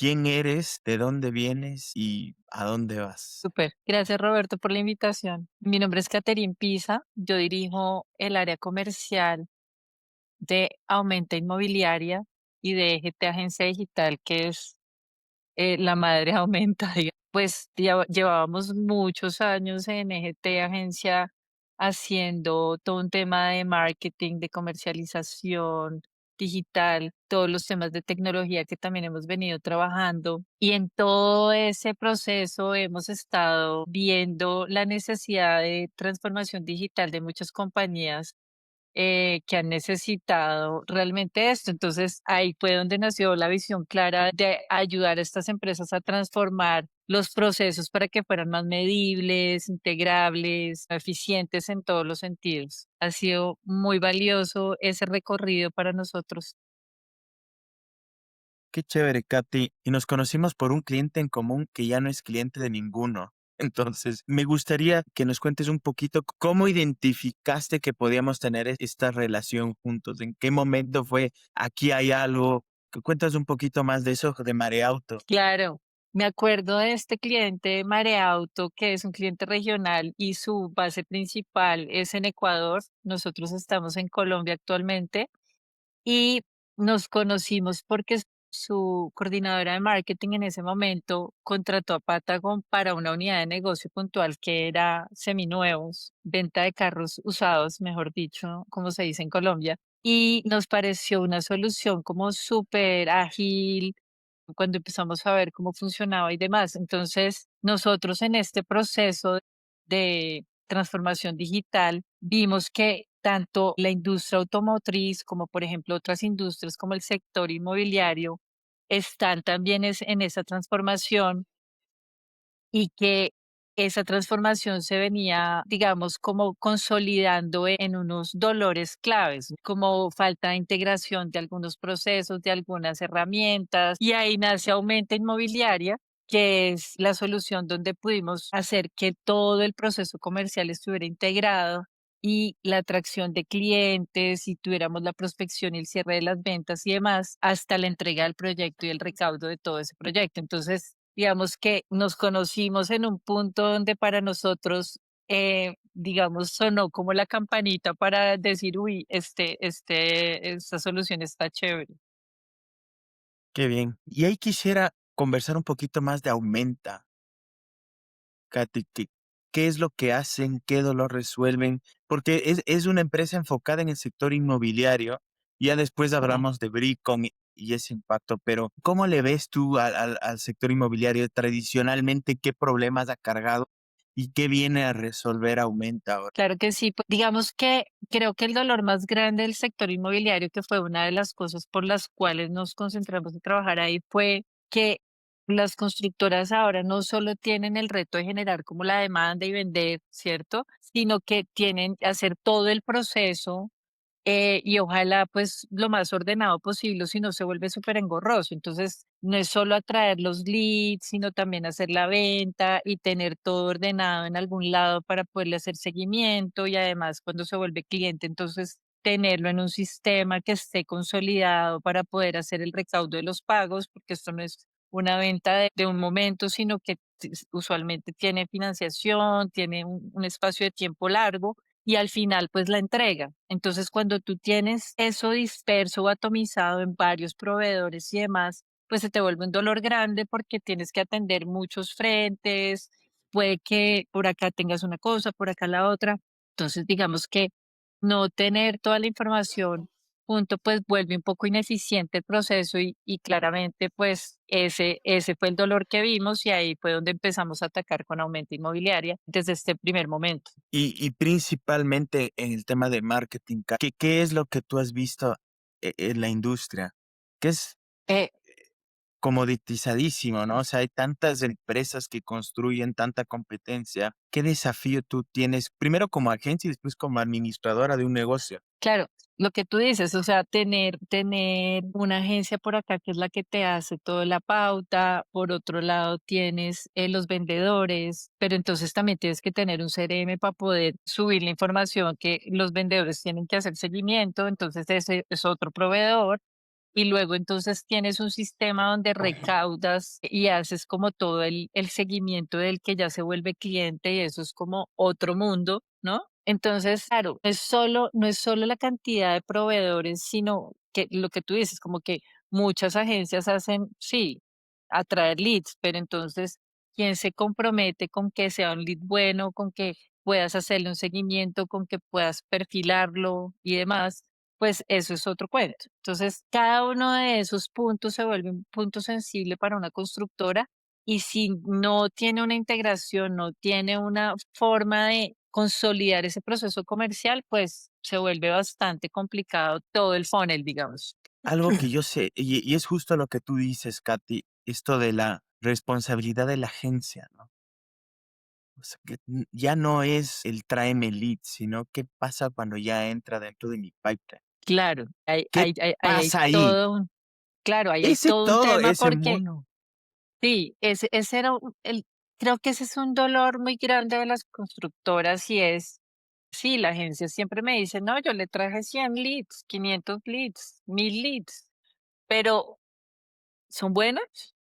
quién eres, de dónde vienes y a dónde vas. Súper. Gracias, Roberto, por la invitación. Mi nombre es Caterin Pisa. Yo dirijo el área comercial de Aumenta Inmobiliaria y de EGT Agencia Digital, que es la madre Aumenta. Pues llevábamos muchos años en EGT Agencia haciendo todo un tema de marketing, de comercialización digital, todos los temas de tecnología que también hemos venido trabajando. Y en todo ese proceso hemos estado viendo la necesidad de transformación digital de muchas compañías que han necesitado realmente esto. Entonces, ahí fue donde nació la visión clara de ayudar a estas empresas a transformar los procesos para que fueran más medibles, integrables, eficientes en todos los sentidos. Ha sido muy valioso ese recorrido para nosotros. Qué chévere, Katy. Y nos conocimos por un cliente en común que ya no es cliente de ninguno. Entonces, me gustaría que nos cuentes un poquito cómo identificaste que podíamos tener esta relación juntos. ¿En qué momento fue? Aquí hay algo. Que cuentas un poquito más de eso de Mareauto. Claro, me acuerdo de este cliente Mareauto, que es un cliente regional y su base principal es en Ecuador. Nosotros estamos en Colombia actualmente. Y nos conocimos porque su coordinadora de marketing en ese momento contrató a Patagon para una unidad de negocio puntual que era seminuevos, venta de carros usados, mejor dicho, como se dice en Colombia. Y nos pareció una solución como súper ágil cuando empezamos a ver cómo funcionaba y demás. Entonces, nosotros en este proceso de transformación digital vimos que tanto la industria automotriz como, por ejemplo, otras industrias como el sector inmobiliario están también en esa transformación y que esa transformación se venía, digamos, como consolidando en unos dolores claves, como falta de integración de algunos procesos, de algunas herramientas, y ahí nace Aumenta Inmobiliaria, que es la solución donde pudimos hacer que todo el proceso comercial estuviera integrado y la atracción de clientes y tuviéramos la prospección y el cierre de las ventas y demás, hasta la entrega del proyecto y el recaudo de todo ese proyecto. Entonces, digamos que nos conocimos en un punto donde para nosotros, digamos, sonó como la campanita para decir, uy, esta solución está chévere. Qué bien. Y ahí quisiera conversar un poquito más de Aumenta. Katy, ¿qué es lo que hacen? ¿Qué dolor resuelven? Porque es una empresa enfocada en el sector inmobiliario. Ya después Sí. hablamos de Bricon y ese impacto, pero ¿cómo le ves tú al sector inmobiliario tradicionalmente? ¿Qué problemas ha cargado y qué viene a resolver Aumenta ahora? Claro que sí. Digamos que creo que el dolor más grande del sector inmobiliario, que fue una de las cosas por las cuales nos concentramos en trabajar ahí, fue que las constructoras ahora no solo tienen el reto de generar como la demanda y vender, ¿cierto? Sino que tienen que hacer todo el proceso y ojalá pues lo más ordenado posible, si no se vuelve súper engorroso. Entonces, no es solo atraer los leads, sino también hacer la venta y tener todo ordenado en algún lado para poderle hacer seguimiento y además cuando se vuelve cliente, entonces tenerlo en un sistema que esté consolidado para poder hacer el recaudo de los pagos, porque esto no es una venta de un momento, sino que usualmente tiene financiación, tiene un espacio de tiempo largo y al final pues la entrega. Entonces cuando tú tienes eso disperso o atomizado en varios proveedores y demás, pues se te vuelve un dolor grande porque tienes que atender muchos frentes, puede que por acá tengas una cosa, por acá la otra. Entonces digamos que no tener toda la información junto pues vuelve un poco ineficiente el proceso y claramente pues ese fue el dolor que vimos y ahí fue donde empezamos a atacar con aumento inmobiliaria desde este primer momento. Y principalmente en el tema de marketing, ¿qué es lo que tú has visto en la industria? ¿Qué es Eh, comoditizadísimo, ¿no? O sea, hay tantas empresas que construyen tanta competencia. ¿Qué desafío tú tienes, primero como agencia y después como administradora de un negocio? Claro, lo que tú dices, o sea, tener una agencia por acá que es la que te hace toda la pauta, por otro lado tienes los vendedores, pero entonces también tienes que tener un CRM para poder subir la información que los vendedores tienen que hacer seguimiento, entonces ese es otro proveedor y luego entonces tienes un sistema donde recaudas y haces como todo el seguimiento del que ya se vuelve cliente y eso es como otro mundo, ¿no? Entonces, claro, no es solo la cantidad de proveedores, sino que lo que tú dices, como que muchas agencias hacen, sí, atraer leads, pero entonces, ¿quién se compromete con que sea un lead bueno, con que puedas hacerle un seguimiento, con que puedas perfilarlo y demás? Pues eso es otro cuento. Entonces, cada uno de esos puntos se vuelve un punto sensible para una constructora y si no tiene una integración, no tiene una forma de consolidar ese proceso comercial, pues se vuelve bastante complicado todo el funnel, digamos. Algo que yo sé, y es justo lo que tú dices, Katy, esto de la responsabilidad de la agencia, ¿no? O sea, que ya no es el tráeme lead, sino qué pasa cuando ya entra dentro de mi pipeline. Claro, ¿Qué ahí hay pasa ahí? todo un, claro, ahí hay Ese todo un todo, tema ese porque mono. sí, ese era creo que ese es un dolor muy grande de las constructoras y es, sí, la agencia siempre me dice, no, yo le traje 100 leads, 500 leads, 1000 leads, pero ¿son buenos?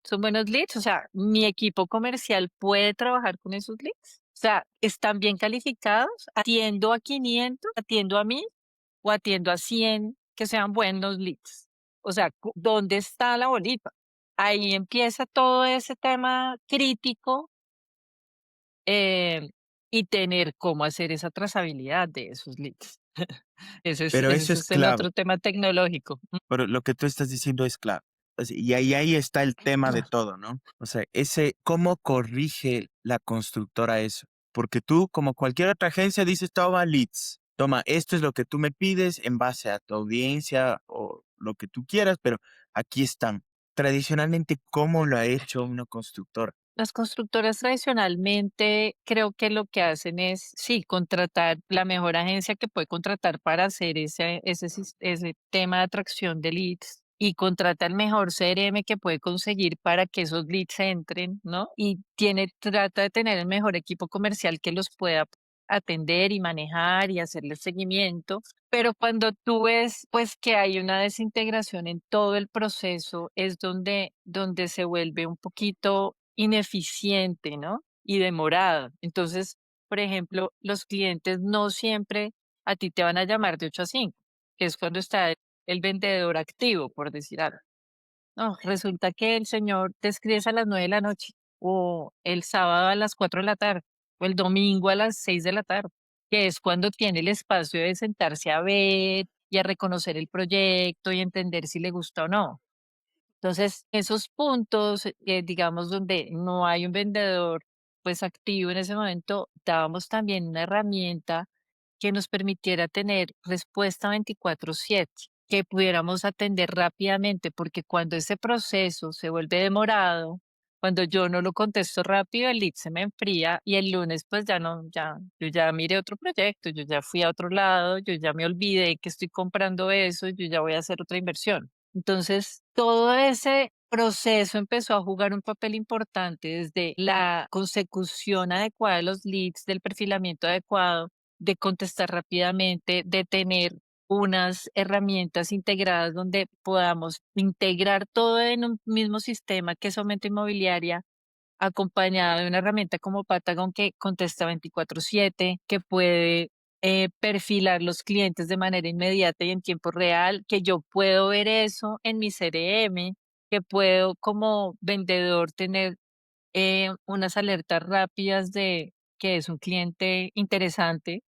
¿Son buenos leads? O sea, ¿mi equipo comercial puede trabajar con esos leads? O sea, ¿están bien calificados? ¿Atiendo a 500? ¿Atiendo a 1000? ¿O atiendo a 100 que sean buenos leads? O sea, ¿dónde está la bolita? Ahí empieza todo ese tema crítico, eh, y tener cómo hacer esa trazabilidad de esos leads. Pero eso Ese es es el clave. otro tema tecnológico. Pero lo que tú estás diciendo es clave. O sea, y ahí está el tema de todo, ¿no? O sea, ese, ¿cómo corrige la constructora eso? Porque tú, como cualquier otra agencia, dices, toma leads, toma, esto es lo que tú me pides en base a tu audiencia o lo que tú quieras, pero aquí están. Tradicionalmente, ¿cómo lo ha hecho una constructora? Las constructoras tradicionalmente creo que lo que hacen es, sí, contratar la mejor agencia que puede contratar para hacer ese tema de atracción de leads y contrata el mejor CRM que puede conseguir para que esos leads entren, ¿no? Trata de tener el mejor equipo comercial que los pueda atender y manejar y hacerle seguimiento. Pero cuando tú ves, pues, que hay una desintegración en todo el proceso, es donde se vuelve un poquito ineficiente, ¿no? Y demorado. Entonces, por ejemplo, los clientes no siempre a ti te van a llamar de 8 a 5, que es cuando está el vendedor activo, por decir algo. No, resulta que el señor te escribe a las 9 de la noche, o el sábado a las 4 de la tarde, o el domingo a las 6 de la tarde, que es cuando tiene el espacio de sentarse a ver y a reconocer el proyecto y entender si le gusta o no. Entonces, esos puntos, digamos, donde no hay un vendedor pues activo en ese momento, dábamos también una herramienta que nos permitiera tener respuesta 24/7, que pudiéramos atender rápidamente, porque cuando ese proceso se vuelve demorado, cuando yo no lo contesto rápido, el lead se me enfría y el lunes pues ya no, yo ya miré otro proyecto, yo ya fui a otro lado, yo ya me olvidé que estoy comprando eso, yo ya voy a hacer otra inversión. Entonces, todo ese proceso empezó a jugar un papel importante desde la consecución adecuada de los leads, del perfilamiento adecuado, de contestar rápidamente, de tener unas herramientas integradas donde podamos integrar todo en un mismo sistema que es Aumento Inmobiliaria, acompañada de una herramienta como Patagon que contesta 24/7, que puede perfilar los clientes de manera inmediata y en tiempo real, que yo puedo ver eso en mi CRM, que puedo como vendedor tener unas alertas rápidas de que es un cliente interesante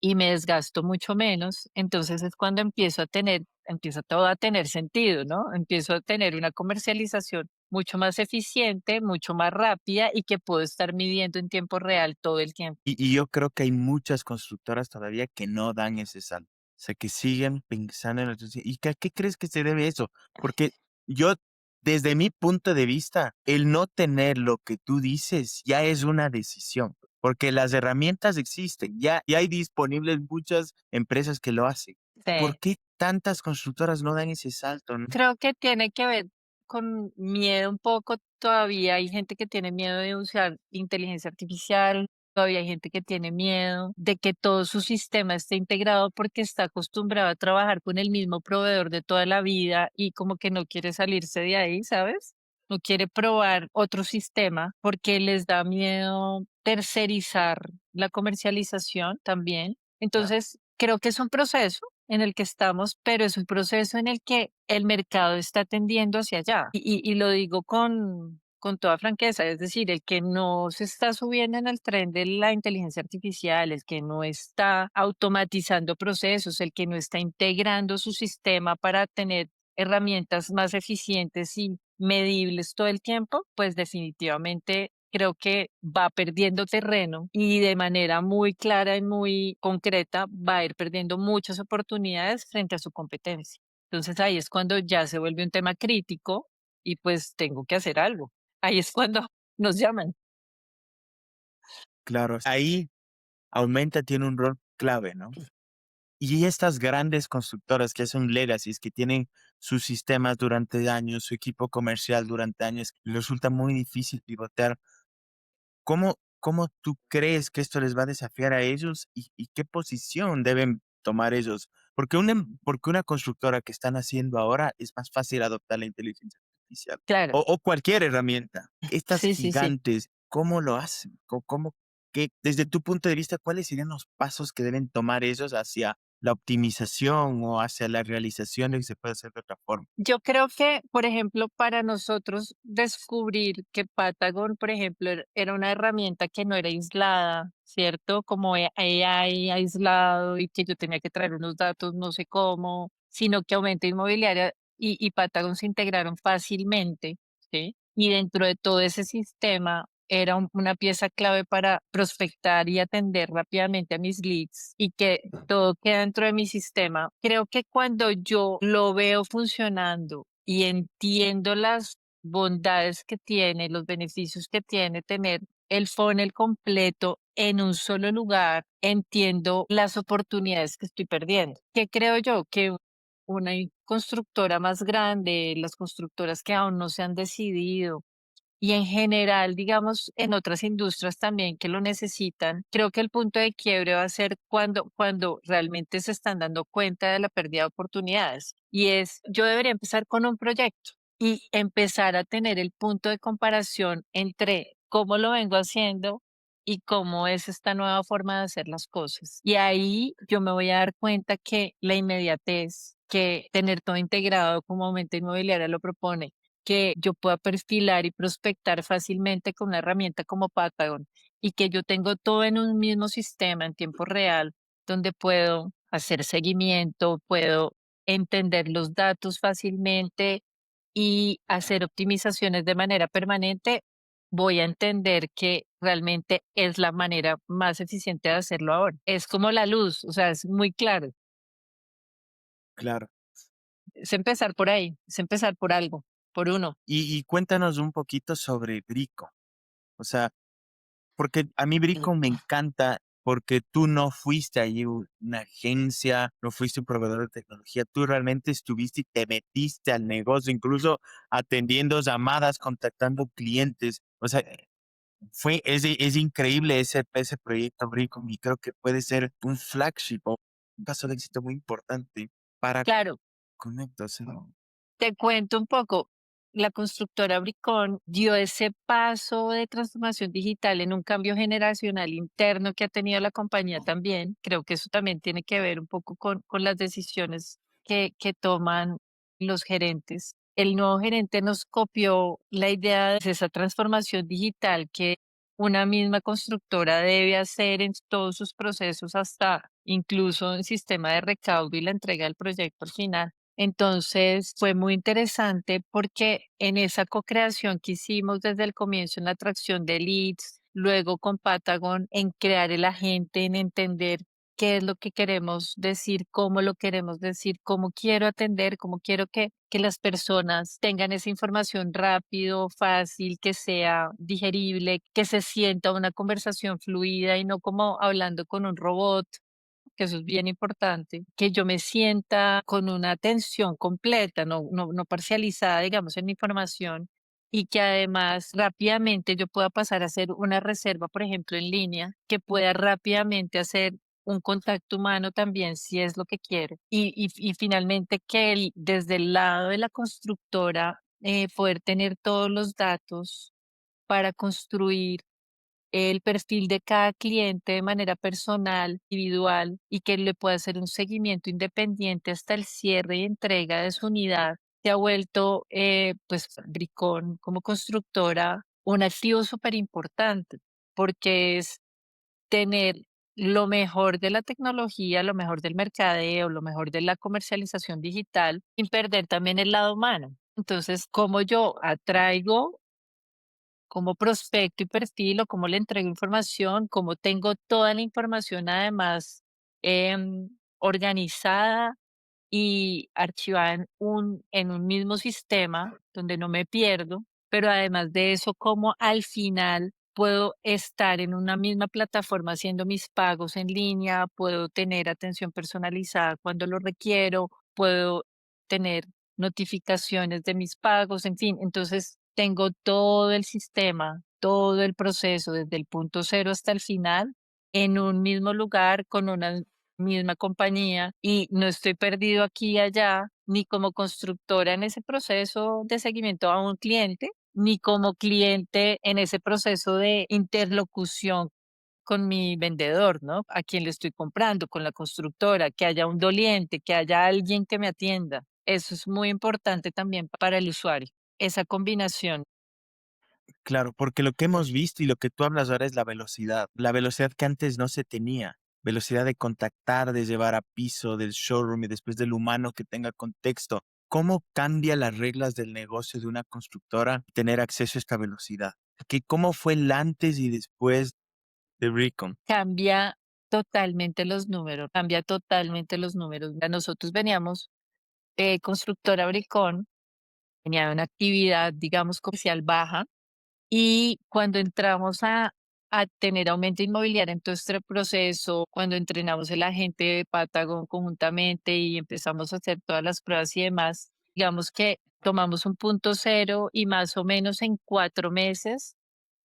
y me desgasto mucho menos, entonces es cuando empieza todo a tener sentido, ¿no? Empiezo a tener una comercialización mucho más eficiente, mucho más rápida y que puedo estar midiendo en tiempo real todo el tiempo. Y yo creo que hay muchas constructoras todavía que no dan ese salto. O sea, que siguen pensando en otros. ¿Y qué, a qué crees que se debe eso? Porque yo, desde mi punto de vista, el no tener lo que tú dices ya es una decisión. Porque las herramientas existen, ya hay disponibles muchas empresas que lo hacen. ¿Por Sí. qué tantas constructoras no dan ese salto, no? Creo que tiene que ver con miedo un poco todavía. Hay gente que tiene miedo de usar inteligencia artificial, Todavía hay gente que tiene miedo de que todo su sistema esté integrado porque está acostumbrado a trabajar con el mismo proveedor de toda la vida y como que no quiere salirse de ahí, ¿sabes? No quiere probar otro sistema porque les da miedo tercerizar la comercialización también. Claro. Entonces, creo que es un proceso en el que estamos, pero es un proceso en el que el mercado está tendiendo hacia allá. Y lo digo con toda franqueza, es decir, el que no se está subiendo en el tren de la inteligencia artificial, el que no está automatizando procesos, el que no está integrando su sistema para tener herramientas más eficientes y medibles todo el tiempo, pues definitivamente creo que va perdiendo terreno y de manera muy clara y muy concreta va a ir perdiendo muchas oportunidades frente a su competencia. Entonces ahí es cuando ya se vuelve un tema crítico y pues tengo que hacer algo. Ahí es cuando nos llaman. Claro, ahí Aumenta tiene un rol clave, ¿no? Y estas grandes constructoras que son legacies, que tienen sus sistemas durante años, su equipo comercial durante años, les resulta muy difícil pivotear. ¿Cómo tú crees que esto les va a desafiar a ellos y qué posición deben tomar ellos? Porque una constructora que están haciendo ahora es más fácil adoptar la inteligencia artificial Claro, o cualquier herramienta. Estas sí, sí, sí. gigantes, ¿cómo lo hacen? Desde tu punto de vista, cuáles serían los pasos que deben tomar ellos hacia la optimización o hacia la realización de que se puede hacer de otra forma? Yo creo que, por ejemplo, para nosotros descubrir que Patagon, por ejemplo, era una herramienta que no era aislada, ¿cierto? Como AI aislado y que yo tenía que traer unos datos, no sé cómo, sino que Aumento Inmobiliaria y Patagon se integraron fácilmente, ¿sí? Y dentro de todo ese sistema era una pieza clave para prospectar y atender rápidamente a mis leads y que todo queda dentro de mi sistema. Creo que cuando yo lo veo funcionando y entiendo las bondades que tiene, los beneficios que tiene tener el funnel completo en un solo lugar, entiendo las oportunidades que estoy perdiendo. ¿Qué creo yo? Que una constructora más grande, las constructoras que aún no se han decidido, y en general, digamos, en otras industrias también que lo necesitan, creo que el punto de quiebre va a ser cuando realmente se están dando cuenta de la pérdida de oportunidades. Y es, yo debería empezar con un proyecto y empezar a tener el punto de comparación entre cómo lo vengo haciendo y cómo es esta nueva forma de hacer las cosas. Y ahí yo me voy a dar cuenta que la inmediatez, que tener todo integrado como Aumento Inmobiliaria lo propone, que yo pueda perfilar y prospectar fácilmente con una herramienta como Patagon y que yo tengo todo en un mismo sistema en tiempo real, donde puedo hacer seguimiento, puedo entender los datos fácilmente y hacer optimizaciones de manera permanente, voy a entender que realmente es la manera más eficiente de hacerlo ahora. Es como la luz, o sea, es muy claro. Claro. Es empezar por ahí, es empezar por algo, por uno. Y cuéntanos un poquito sobre Brico. O sea, porque a mí Brico me encanta porque tú no fuiste allí una agencia, no fuiste un proveedor de tecnología, tú realmente estuviste y te metiste al negocio, incluso atendiendo llamadas, contactando clientes. O sea, es increíble ese proyecto Brico y creo que puede ser un flagship o un caso de éxito muy importante para Claro. Conectos, ¿no? Te cuento un poco. La constructora Bricón dio ese paso de transformación digital en un cambio generacional interno que ha tenido la compañía también. Creo que eso también tiene que ver un poco con las decisiones que toman los gerentes. El nuevo gerente nos copió la idea de esa transformación digital que una misma constructora debe hacer en todos sus procesos, hasta incluso en sistema de recaudo y la entrega del proyecto al final. Entonces fue muy interesante porque en esa co-creación que hicimos desde el comienzo en la atracción de leads, luego con Patagon en crear el agente, en entender qué es lo que queremos decir, cómo lo queremos decir, cómo quiero atender, cómo quiero que las personas tengan esa información rápido, fácil, que sea digerible, que se sienta una conversación fluida y no como hablando con un robot, que eso es bien importante, que yo me sienta con una atención completa, no parcializada, digamos, en mi información. y que además rápidamente yo pueda pasar a hacer una reserva, por ejemplo, en línea, que pueda rápidamente hacer un contacto humano también si es lo que quiero. Y finalmente que desde el lado de la constructora poder tener todos los datos para construir el perfil de cada cliente de manera personal, individual, y que le pueda hacer un seguimiento independiente hasta el cierre y entrega de su unidad, se ha vuelto, pues, Bricón como constructora un activo súper importante, porque es tener lo mejor de la tecnología, lo mejor del mercadeo, lo mejor de la comercialización digital, sin perder también el lado humano. Entonces, cómo yo atraigo como prospecto y perfil o cómo le entrego información, cómo tengo toda la información además organizada y archivada en un mismo sistema donde no me pierdo, pero además de eso, cómo al final puedo estar en una misma plataforma haciendo mis pagos en línea, puedo tener atención personalizada cuando lo requiero, puedo tener notificaciones de mis pagos, en fin, entonces tengo todo el sistema, todo el proceso desde el punto cero hasta el final en un mismo lugar con una misma compañía y no estoy perdido aquí y allá, ni como constructora en ese proceso de seguimiento a un cliente, ni como cliente en ese proceso de interlocución con mi vendedor, ¿no? A quien le estoy comprando, con la constructora, que haya un doliente, que haya alguien que me atienda. Eso es muy importante también para el usuario, esa combinación. Claro, porque lo que hemos visto y lo que tú hablas ahora es la velocidad que antes no se tenía, velocidad de contactar, de llevar a piso, del showroom y después del humano que tenga contexto. ¿Cómo cambia las reglas del negocio de una constructora tener acceso a esta velocidad? ¿Cómo fue el antes y después de Recon? Cambia totalmente los números, cambia totalmente los números. Ya nosotros veníamos constructora Bricón, tenía una actividad, digamos, comercial baja. Y cuando entramos a tener aumento inmobiliario en todo este proceso, cuando entrenamos el agente de Patagon conjuntamente y empezamos a hacer todas las pruebas y demás, digamos que tomamos un punto cero y más o menos en 4 meses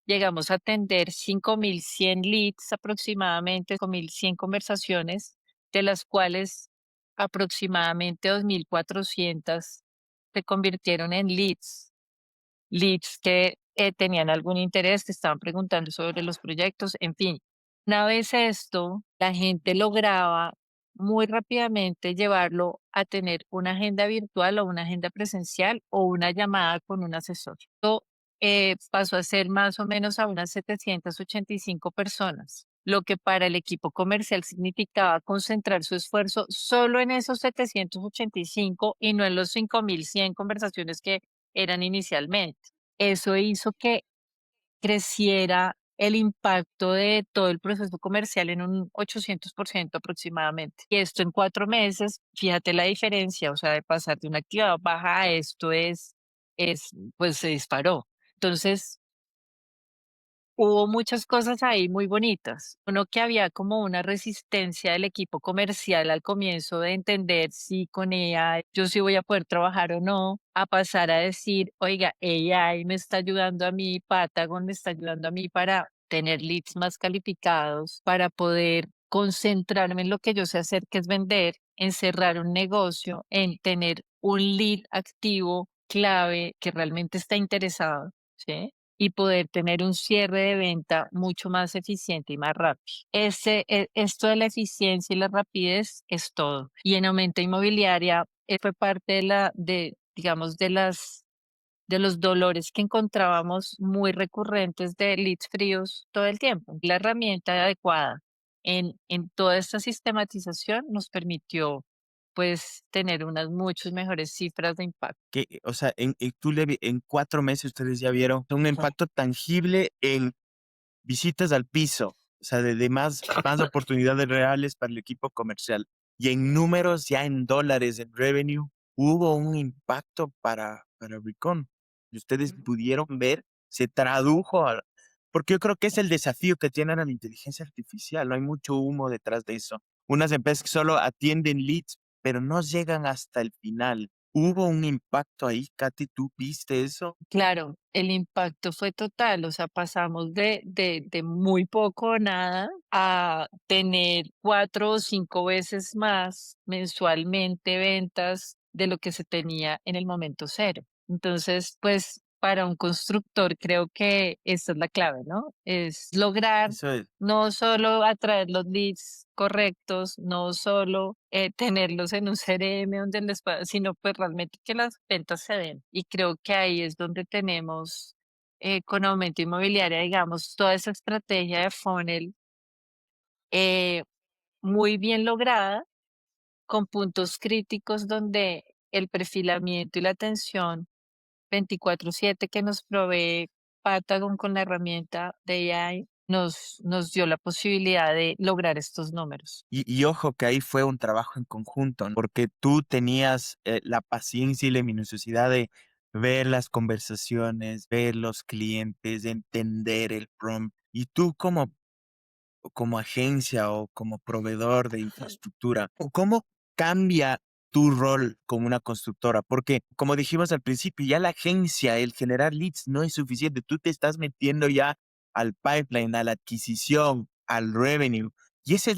llegamos a atender 5.100 leads aproximadamente, 5.100 conversaciones, de las cuales aproximadamente 2.400 se convirtieron en leads que tenían algún interés, te estaban preguntando sobre los proyectos, en fin. Una vez esto, la gente lograba muy rápidamente llevarlo a tener una agenda virtual o una agenda presencial o una llamada con un asesor. Esto pasó a ser más o menos a unas 785 personas, lo que para el equipo comercial significaba concentrar su esfuerzo solo en esos 785 y no en los 5.100 conversaciones que eran inicialmente. Eso hizo que creciera el impacto de todo el proceso comercial en un 800% aproximadamente. Y esto en 4 meses, fíjate la diferencia, o sea, de pasar de una actividad baja a esto pues se disparó. Entonces, hubo muchas cosas ahí muy bonitas. Uno que había como una resistencia del equipo comercial al comienzo de entender si con ella yo sí voy a poder trabajar o no, a pasar a decir, oiga, AI me está ayudando a mí, Patagon me está ayudando a mí para tener leads más calificados, para poder concentrarme en lo que yo sé hacer, que es vender, en cerrar un negocio, en tener un lead activo clave que realmente está interesado, ¿sí? Y poder tener un cierre de venta mucho más eficiente y más rápido. Esto de la eficiencia y la rapidez es todo. Y en aumento inmobiliaria fue parte digamos, de los dolores que encontrábamos muy recurrentes de leads fríos todo el tiempo. La herramienta adecuada en toda esta sistematización nos permitió pues tener unas muchas mejores cifras de impacto. O sea, en 4 meses ustedes ya vieron un impacto tangible en visitas al piso, o sea, de más oportunidades reales para el equipo comercial. Y en números, ya en dólares, en revenue, hubo un impacto para Recon. Y ustedes pudieron ver, se tradujo porque yo creo que es el desafío que tiene ahora la inteligencia artificial. No hay mucho humo detrás de eso. Unas empresas que solo atienden leads, pero no llegan hasta el final. ¿Hubo un impacto ahí, Katy? ¿Tú viste eso? Claro, el impacto fue total, o sea, pasamos de muy poco o nada a tener 4 o 5 veces más mensualmente ventas de lo que se tenía en el momento cero. Entonces, pues, para un constructor creo que esta es la clave, ¿no? Es lograr Eso es. no solo atraer los leads correctos, no solo, tenerlos en un CRM donde les pueda sino, pues, realmente que las ventas se den. Y creo que ahí es donde tenemos, con Aumento Inmobiliaria, digamos, toda esa estrategia de funnel, eh, muy bien lograda, con puntos críticos donde el perfilamiento y la atención 24/7 que nos provee Patagon con la herramienta de AI nos dio la posibilidad de lograr estos números. Y ojo que ahí fue un trabajo en conjunto, ¿no? Porque tú tenías la paciencia y la minuciosidad de ver las conversaciones, ver los clientes, entender el prompt. Y tú como agencia o como proveedor de infraestructura, o cómo cambia tu rol como una constructora, porque como dijimos al principio, ya la agencia, el generar leads no es suficiente, tú te estás metiendo ya al pipeline, a la adquisición, al revenue, y ese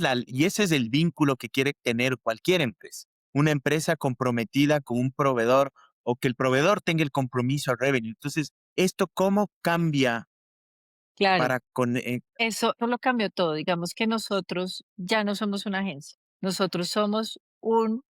es el vínculo que quiere tener cualquier empresa, una empresa comprometida con un proveedor o que el proveedor tenga el compromiso al revenue. Entonces, ¿esto cómo cambia Claro, para con, eso lo cambió todo. Digamos que nosotros ya no somos una agencia, nosotros somos un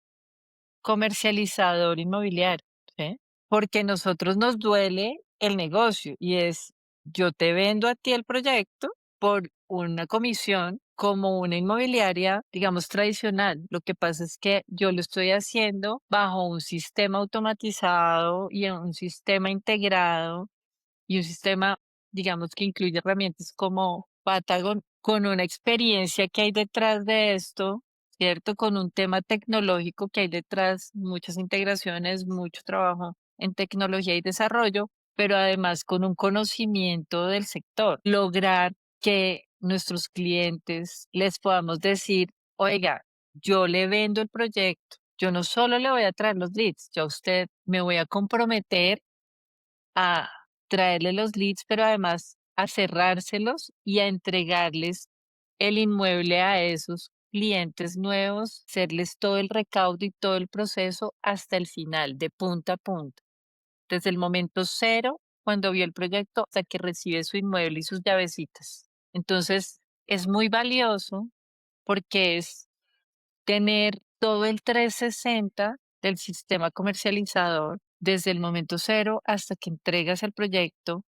comercializador inmobiliario, ¿sí? Porque nosotros nos duele el negocio y es, yo te vendo a ti el proyecto por una comisión como una inmobiliaria, digamos, tradicional. Lo que pasa es que yo lo estoy haciendo bajo un sistema automatizado y un sistema integrado y un sistema, digamos, que incluye herramientas como Patagon, con una experiencia que hay detrás de esto, ¿cierto? Con un tema tecnológico que hay detrás, muchas integraciones, mucho trabajo en tecnología y desarrollo, pero además con un conocimiento del sector. Lograr que nuestros clientes les podamos decir, oiga, yo le vendo el proyecto, yo no solo le voy a traer los leads, yo a usted me voy a comprometer a traerle los leads, pero además a cerrárselos y a entregarles el inmueble a esos clientes nuevos, hacerles todo el recaudo y todo el proceso hasta el final, de punta a punta, desde el momento cero, cuando vio el proyecto, hasta que recibe su inmueble y sus llavecitas. Entonces, es muy valioso porque es tener todo el 360 del sistema comercializador, desde el momento cero hasta que entregas el proyecto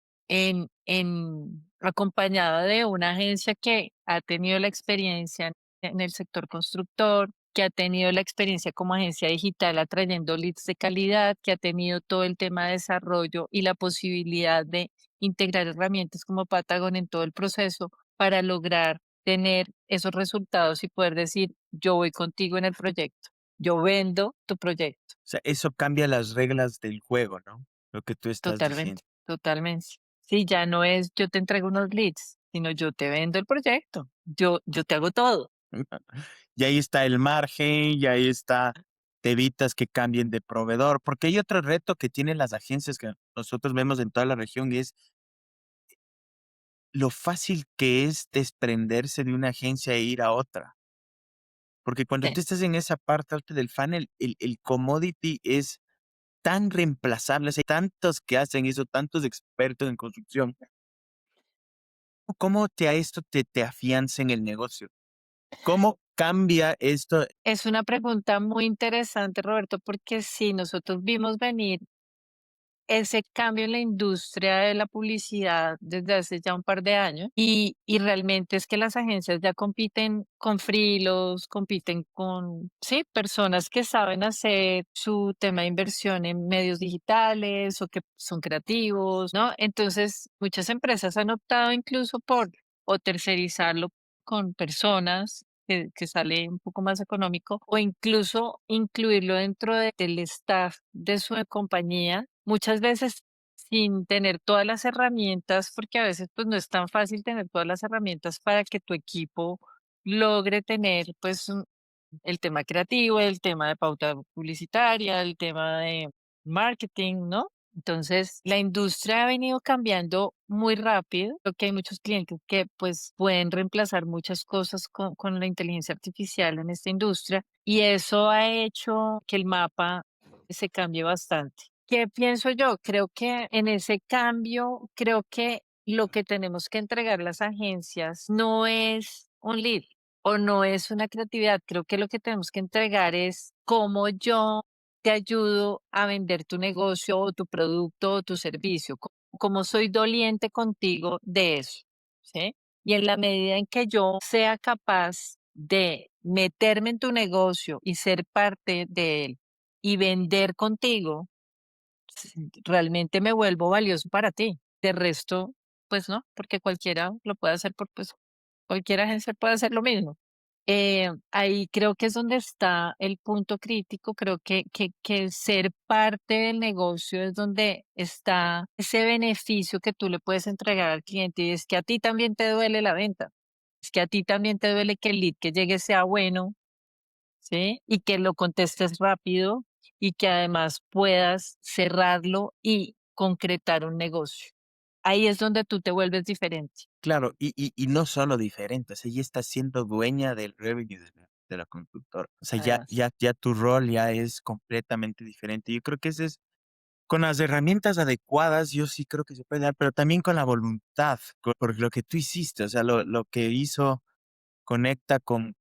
acompañada de una agencia que ha tenido la experiencia en el sector constructor, que ha tenido la experiencia como agencia digital atrayendo leads de calidad, que ha tenido todo el tema de desarrollo y la posibilidad de integrar herramientas como Patagon en todo el proceso para lograr tener esos resultados y poder decir, yo voy contigo en el proyecto, yo vendo tu proyecto. o sea, eso cambia las reglas del juego, ¿no? Lo que tú estás Totalmente, diciendo. totalmente. Sí, ya no es yo te entrego unos leads, sino yo te vendo el proyecto, yo te hago todo. Y ahí está el margen, y ahí está, te evitas que cambien de proveedor, porque hay otro reto que tienen las agencias que nosotros vemos en toda la región y es lo fácil que es desprenderse de una agencia e ir a otra. Porque cuando Sí. tú estás en esa parte alta del funnel, el commodity es tan reemplazable, o sea, hay tantos que hacen eso, tantos expertos en construcción. ¿Cómo te a esto te afianza en el negocio? ¿Cómo cambia esto? Es una pregunta muy interesante, Roberto, porque sí, nosotros vimos venir ese cambio en la industria de la publicidad desde hace ya un par de años y realmente es que las agencias ya compiten con freelos, compiten con, sí, personas que saben hacer su tema de inversión en medios digitales o que son creativos, ¿no? Entonces, muchas empresas han optado incluso por o tercerizarlo con personas que sale un poco más económico, o incluso incluirlo dentro del staff de su compañía, muchas veces sin tener todas las herramientas, porque a veces pues no es tan fácil tener todas las herramientas para que tu equipo logre tener pues el tema creativo, el tema de pauta publicitaria, el tema de marketing, ¿no? Entonces, la industria ha venido cambiando muy rápido. Creo que hay muchos clientes que pues pueden reemplazar muchas cosas con la inteligencia artificial en esta industria y eso ha hecho que el mapa se cambie bastante. ¿Qué pienso yo? Creo que en ese cambio, creo que lo que tenemos que entregar las agencias no es un lead o no es una creatividad. Creo que lo que tenemos que entregar es cómo yo te ayudo a vender tu negocio o tu producto o tu servicio, cómo soy doliente contigo de eso, ¿sí? Y en la medida en que yo sea capaz de meterme en tu negocio y ser parte de él y vender contigo, realmente me vuelvo valioso para ti. De resto, pues no, porque cualquiera lo puede hacer por, pues cualquier agencia puede hacer lo mismo. Ahí creo que es donde está el punto crítico. Creo que ser parte del negocio es donde está ese beneficio que tú le puedes entregar al cliente y es que a ti también te duele la venta. Es que a ti también te duele que el lead que llegue sea bueno, ¿sí? Y que lo contestes rápido y que además puedas cerrarlo y concretar un negocio. Ahí es donde tú te vuelves diferente. Claro, y no solo diferentes, ella está siendo dueña del revenue de la constructora. O sea, Además. ya tu rol ya es completamente diferente. Yo creo que ese es con las herramientas adecuadas, yo sí creo que se puede dar, pero también con la voluntad, por lo que tú hiciste, o sea, lo que hizo conecta con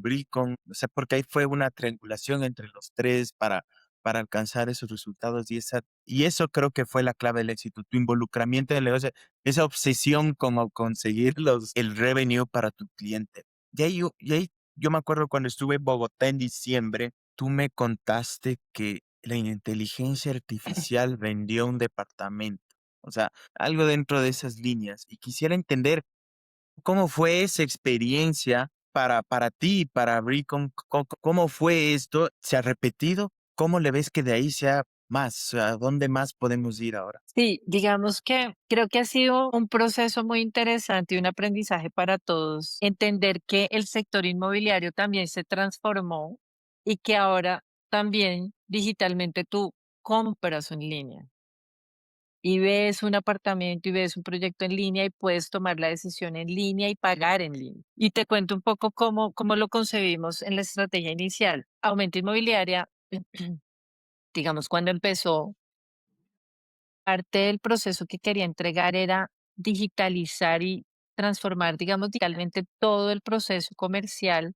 Bricon, o sea, porque ahí fue una triangulación entre los tres para alcanzar esos resultados y eso creo que fue la clave del éxito, tu involucramiento en el negocio, esa obsesión como conseguir el revenue para tu cliente. Y ahí yo me acuerdo cuando estuve en Bogotá en diciembre, tú me contaste que la inteligencia artificial vendió un departamento, o sea, algo dentro de esas líneas, y quisiera entender ¿cómo fue esa experiencia para ti, para Bricom? ¿Cómo fue esto? ¿Se ha repetido? ¿Cómo le ves que de ahí sea más? ¿A dónde más podemos ir ahora? Sí, digamos que creo que ha sido un proceso muy interesante y un aprendizaje para todos. Entender que el sector inmobiliario también se transformó y que ahora también digitalmente tú compras en línea y ves un apartamento y ves un proyecto en línea y puedes tomar la decisión en línea y pagar en línea. Y te cuento un poco cómo lo concebimos en la estrategia inicial. Aumento Inmobiliaria, digamos, cuando empezó parte del proceso que quería entregar era digitalizar y transformar, digamos, digitalmente todo el proceso comercial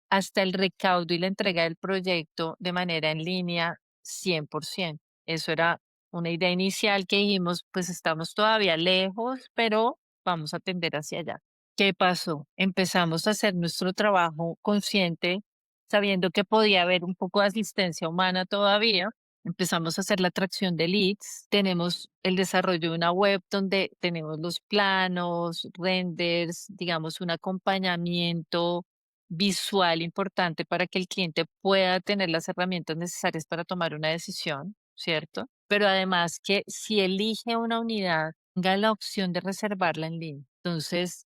hasta el recaudo y la entrega del proyecto de manera en línea 100%. Eso era una idea inicial que dijimos, pues estamos todavía lejos, pero vamos a tender hacia allá. ¿Qué pasó? Empezamos a hacer nuestro trabajo consciente, sabiendo que podía haber un poco de asistencia humana todavía. Empezamos a hacer la atracción de leads. Tenemos el desarrollo de una web donde tenemos los planos, renders, digamos, un acompañamiento visual importante para que el cliente pueda tener las herramientas necesarias para tomar una decisión, ¿cierto? Pero además que si elige una unidad, tenga la opción de reservarla en línea. Entonces,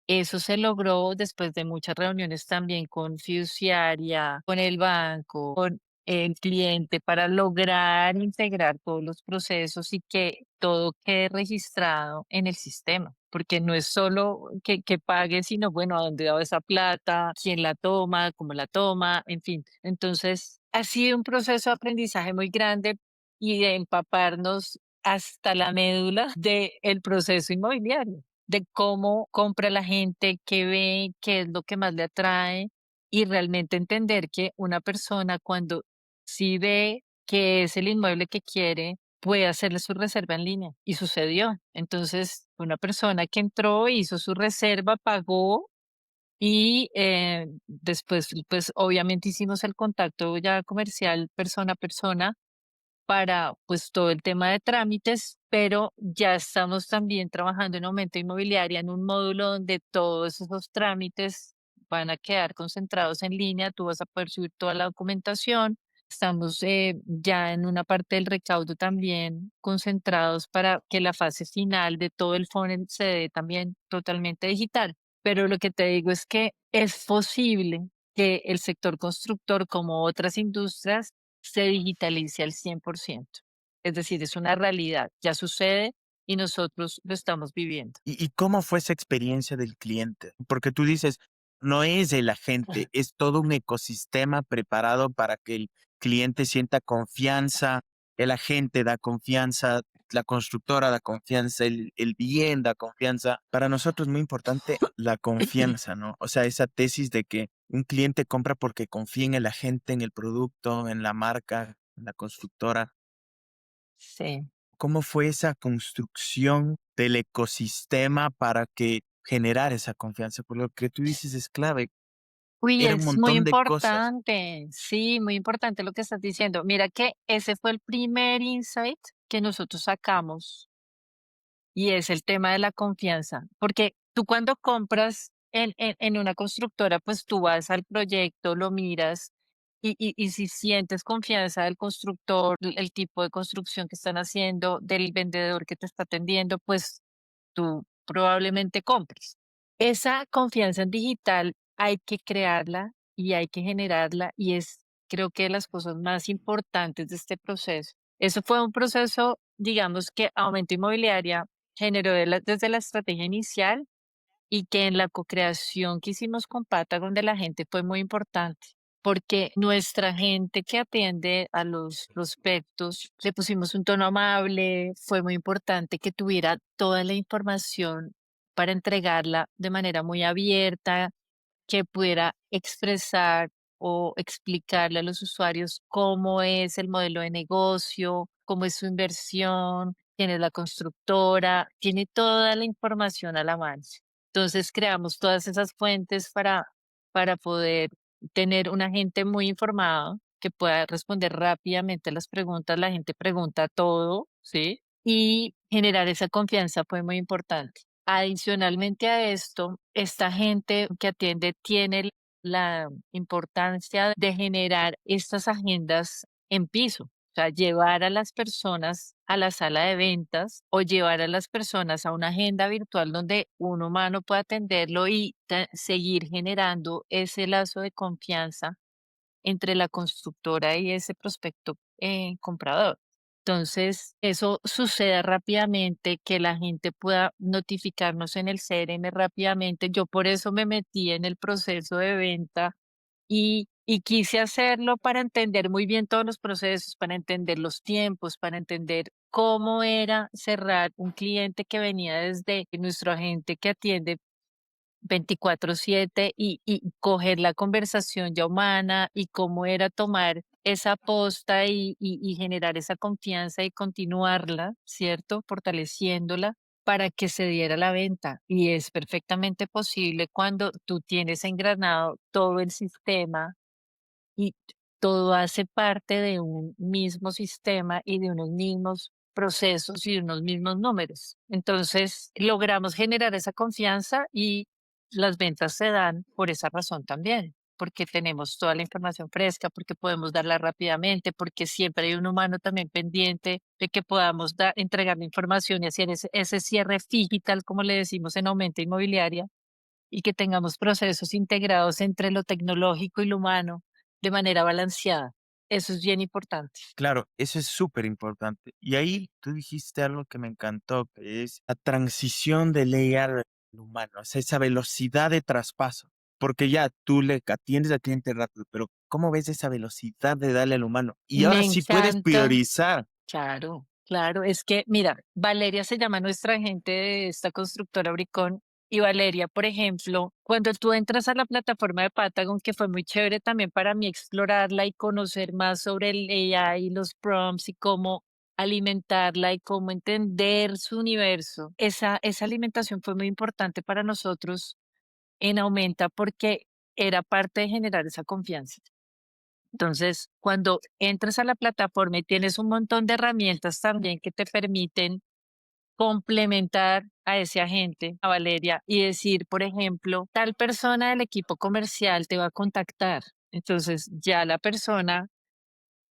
eso se logró después de muchas reuniones también con fiduciaria, con el banco, con el cliente para lograr integrar todos los procesos y que todo quede registrado en el sistema. Porque no es solo que pague, sino bueno, a dónde va esa plata, quién la toma, cómo la toma, en fin. Entonces, ha sido un proceso de aprendizaje muy grande y de empaparnos hasta la médula del proceso inmobiliario de cómo compra la gente, qué ve, qué es lo que más le atrae y realmente entender que una persona cuando sí ve que es el inmueble que quiere, puede hacerle su reserva en línea y sucedió. Entonces, una persona que entró, hizo su reserva, pagó y después, pues obviamente hicimos el contacto ya comercial persona a persona para pues todo el tema de trámites, pero ya estamos también trabajando en aumento inmobiliaria en un módulo donde todos esos trámites van a quedar concentrados en línea, tú vas a poder subir toda la documentación. Estamos ya en una parte del recaudo también concentrados para que la fase final de todo el funnel se dé también totalmente digital. Pero lo que te digo es que es posible que el sector constructor, como otras industrias, se digitalice al 100%. Es decir, es una realidad, ya sucede y nosotros lo estamos viviendo. ¿Y cómo fue esa experiencia del cliente? Porque tú dices, no es el agente, es todo un ecosistema preparado para que el cliente sienta confianza, el agente da confianza, la constructora da confianza, el bien da confianza. Para nosotros es muy importante la confianza, ¿no? O sea, esa tesis de que un cliente compra porque confía en el agente, en el producto, en la marca, en la constructora. Sí. ¿Cómo fue esa construcción del ecosistema para que generar esa confianza? Por lo que tú dices es clave, Uy, era un es muy montón de cosas. importante. Sí, muy importante lo que estás diciendo. Mira que ese fue el primer insight que nosotros sacamos y es el tema de la confianza, porque tú cuando compras en una constructora, pues tú vas al proyecto, lo miras y si sientes confianza del constructor, el tipo de construcción que están haciendo, del vendedor que te está atendiendo, pues tú probablemente compres. Esa confianza en digital hay que crearla y hay que generarla y es creo que de las cosas más importantes de este proceso. Eso fue un proceso, digamos que Aumento Inmobiliaria generó desde la estrategia inicial y que en la co-creación que hicimos con Patagon de la gente fue muy importante, porque nuestra gente que atiende a los prospectos, le pusimos un tono amable, fue muy importante que tuviera toda la información para entregarla de manera muy abierta, que pudiera expresar o explicarle a los usuarios cómo es el modelo de negocio, cómo es su inversión, quién es la constructora, tiene toda la información a la mano. Entonces creamos todas esas fuentes para poder tener una gente muy informada que pueda responder rápidamente a las preguntas. La gente pregunta todo, ¿sí? Y generar esa confianza fue muy importante. Adicionalmente a esto, esta gente que atiende tiene la importancia de generar estas agendas en piso, o sea, llevar a las personas a la sala de ventas o llevar a las personas a una agenda virtual donde un humano pueda atenderlo y seguir generando ese lazo de confianza entre la constructora y ese prospecto comprador. Entonces, eso sucede rápidamente, que la gente pueda notificarnos en el CRM rápidamente. Yo por eso me metí en el proceso de venta y quise hacerlo para entender muy bien todos los procesos, para entender los tiempos, para entender cómo era cerrar un cliente que venía desde nuestro agente que atiende 24/7 y coger la conversación ya humana y cómo era tomar esa posta y generar esa confianza y continuarla, ¿cierto? Fortaleciéndola para que se diera la venta. Y es perfectamente posible cuando tú tienes engranado todo el sistema y todo hace parte de un mismo sistema y de unos mismos procesos y de unos mismos números. Entonces, logramos generar esa confianza y las ventas se dan por esa razón también, porque tenemos toda la información fresca, porque podemos darla rápidamente, porque siempre hay un humano también pendiente de que podamos entregar la información y hacer ese cierre digital, como le decimos en Aumento Inmobiliaria, y que tengamos procesos integrados entre lo tecnológico y lo humano de manera balanceada. Eso es bien importante. Claro, eso es súper importante. Y ahí tú dijiste algo que me encantó, que es la transición del AI al humano, o sea, esa velocidad de traspaso. Porque ya tú le atiendes al cliente rápido, pero ¿cómo ves esa velocidad de darle al humano? Y Me ahora sí puedes encanta. priorizar. Claro, claro. Es que, mira, Valeria se llama nuestra agente de esta constructora Bricón. Y Valeria, por ejemplo, cuando tú entras a la plataforma de Patagon, que fue muy chévere también para mí explorarla y conocer más sobre el AI y los prompts y cómo alimentarla y cómo entender su universo. Esa alimentación fue muy importante para nosotros en Aumenta porque era parte de generar esa confianza. Entonces, cuando entras a la plataforma y tienes un montón de herramientas también que te permiten complementar a ese agente, a Valeria, y decir, por ejemplo, tal persona del equipo comercial te va a contactar. Entonces, ya la persona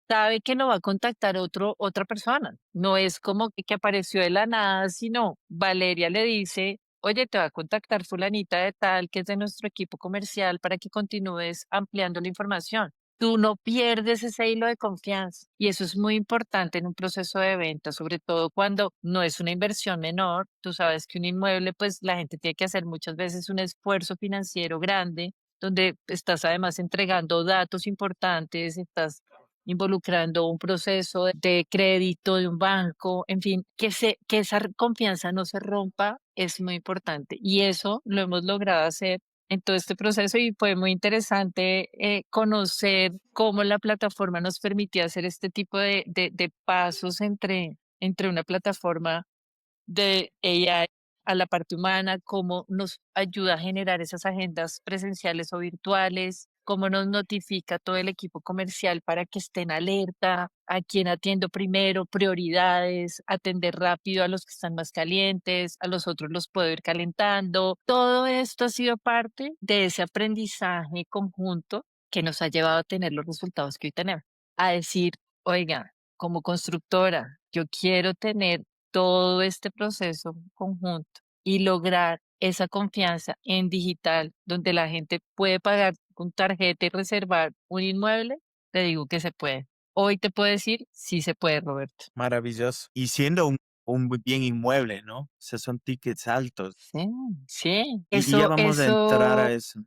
sabe que lo va a contactar otra persona. No es como que apareció de la nada, sino Valeria le dice, oye, te va a contactar fulanita de tal, que es de nuestro equipo comercial, para que continúes ampliando la información. Tú no pierdes ese hilo de confianza y eso es muy importante en un proceso de venta, sobre todo cuando no es una inversión menor. Tú sabes que un inmueble, pues la gente tiene que hacer muchas veces un esfuerzo financiero grande, donde estás además entregando datos importantes, estás involucrando un proceso de crédito de un banco, en fin, que esa confianza no se rompa es muy importante. Y eso lo hemos logrado hacer en todo este proceso y fue muy interesante conocer cómo la plataforma nos permitía hacer este tipo de pasos entre una plataforma de AI a la parte humana, cómo nos ayuda a generar esas agendas presenciales o virtuales, cómo nos notifica todo el equipo comercial para que estén alerta, a quién atiendo primero, prioridades, atender rápido a los que están más calientes, a los otros los puedo ir calentando. Todo esto ha sido parte de ese aprendizaje conjunto que nos ha llevado a tener los resultados que hoy tenemos. A decir, oiga, como constructora, yo quiero tener todo este proceso conjunto y lograr esa confianza en digital, donde la gente puede pagar con tarjeta y reservar un inmueble, te digo que se puede. Hoy te puedo decir, sí se puede, Roberto. Maravilloso. Y siendo un bien inmueble, ¿no? O sea, son tickets altos. Sí, sí. Y ya vamos a entrar a eso.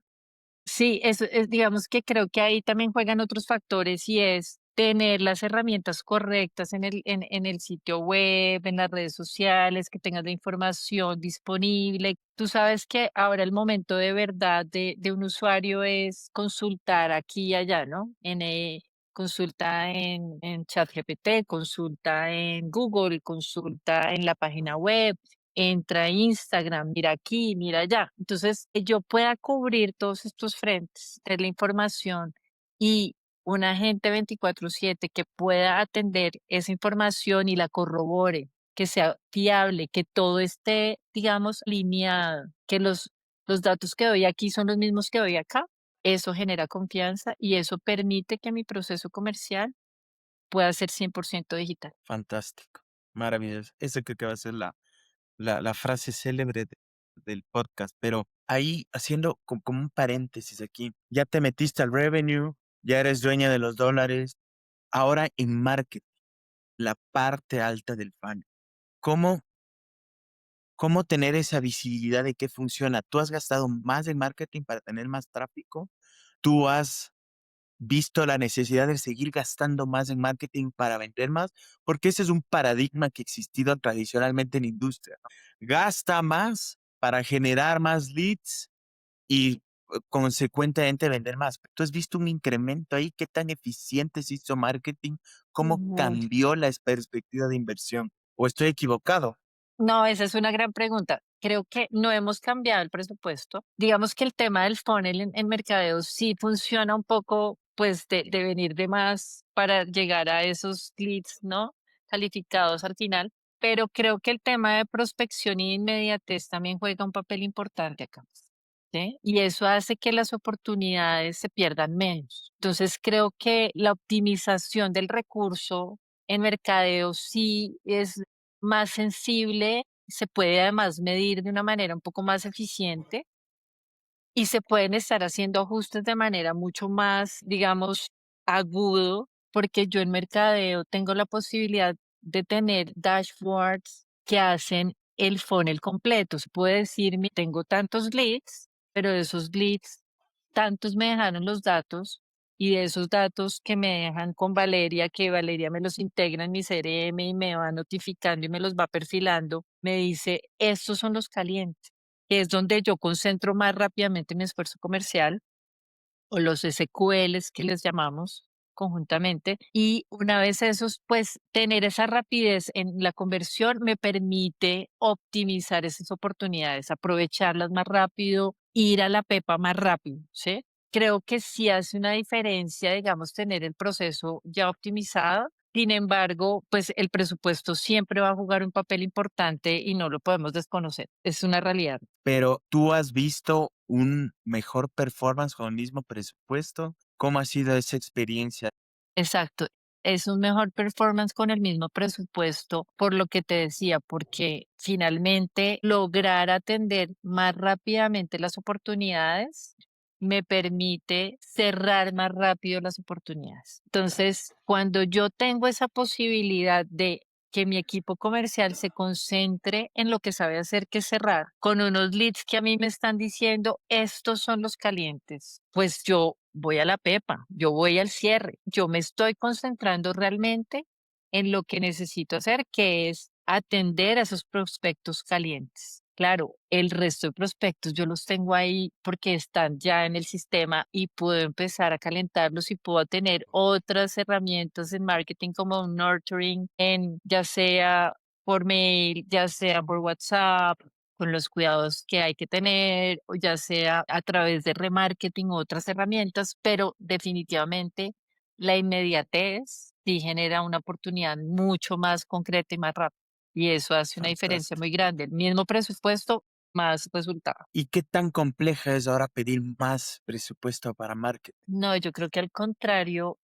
Sí, eso es, digamos que creo que ahí también juegan otros factores y es tener las herramientas correctas en el sitio web, en las redes sociales, que tengas la información disponible. Tú sabes que ahora el momento de verdad de un usuario es consultar aquí y allá, ¿no? Consulta en ChatGPT, consulta en Google, consulta en la página web, entra a Instagram, mira aquí, mira allá. Entonces, que yo pueda cubrir todos estos frentes, tener la información y un agente 24/7 que pueda atender esa información y la corrobore, que sea fiable, que todo esté, digamos, alineado, que los datos que doy aquí son los mismos que doy acá. Eso genera confianza y eso permite que mi proceso comercial pueda ser 100% digital. Fantástico. Maravilloso. Esa creo que va a ser la frase célebre del podcast. Pero ahí, haciendo como un paréntesis aquí, ya te metiste al revenue, ya eres dueña de los dólares. Ahora en marketing, la parte alta del funnel. ¿Cómo, cómo tener esa visibilidad de qué funciona? ¿Tú has gastado más en marketing para tener más tráfico? ¿Tú has visto la necesidad de seguir gastando más en marketing para vender más? Porque ese es un paradigma que ha existido tradicionalmente en industria, ¿no? Gasta más para generar más leads y consecuentemente vender más. ¿Tú has visto un incremento ahí? ¿Qué tan eficiente se hizo marketing? ¿Cómo Muy. cambió la perspectiva de inversión? ¿O estoy equivocado? No, esa es una gran pregunta. Creo que no hemos cambiado el presupuesto. Digamos que el tema del funnel en mercadeo sí funciona un poco, pues, de venir de más para llegar a esos leads, ¿no? Calificados al final. Pero creo que el tema de prospección y inmediatez también juega un papel importante acá. ¿Sí? Y eso hace que las oportunidades se pierdan menos. Entonces, creo que la optimización del recurso en mercadeo sí es más sensible, se puede además medir de una manera un poco más eficiente y se pueden estar haciendo ajustes de manera mucho más, digamos, agudo, porque yo en mercadeo tengo la posibilidad de tener dashboards que hacen el funnel completo. Se puede decir, tengo tantos leads, pero de esos leads, tantos me dejaron los datos y de esos datos que me dejan con Valeria, que Valeria me los integra en mi CRM y me va notificando y me los va perfilando, me dice, estos son los calientes, que es donde yo concentro más rápidamente mi esfuerzo comercial o los SQLs que les llamamos conjuntamente. Y una vez esos, pues tener esa rapidez en la conversión me permite optimizar esas oportunidades, aprovecharlas más rápido, ir a la pepa más rápido, ¿sí? Creo que sí hace una diferencia, digamos, tener el proceso ya optimizado. Sin embargo, pues el presupuesto siempre va a jugar un papel importante y no lo podemos desconocer. Es una realidad. Pero ¿tú has visto un mejor performance con el mismo presupuesto? ¿Cómo ha sido esa experiencia? Exacto. es un mejor performance con el mismo presupuesto, por lo que te decía, porque finalmente lograr atender más rápidamente las oportunidades me permite cerrar más rápido las oportunidades. Entonces, cuando yo tengo esa posibilidad de que mi equipo comercial se concentre en lo que sabe hacer, que es cerrar, con unos leads que a mí me están diciendo, estos son los calientes, pues yo voy a la pepa, yo voy al cierre, yo me estoy concentrando realmente en lo que necesito hacer, que es atender a esos prospectos calientes. Claro, el resto de prospectos yo los tengo ahí porque están ya en el sistema y puedo empezar a calentarlos y puedo tener otras herramientas en marketing como un nurturing, en ya sea por mail, ya sea por WhatsApp, con los cuidados que hay que tener, o ya sea a través de remarketing u otras herramientas, pero definitivamente la inmediatez sí genera una oportunidad mucho más concreta y más rápida. Y eso hace una diferencia Fantástico. muy grande. El mismo presupuesto, más resultado. ¿Y qué tan compleja es ahora pedir más presupuesto para marketing? No, yo creo que al contrario,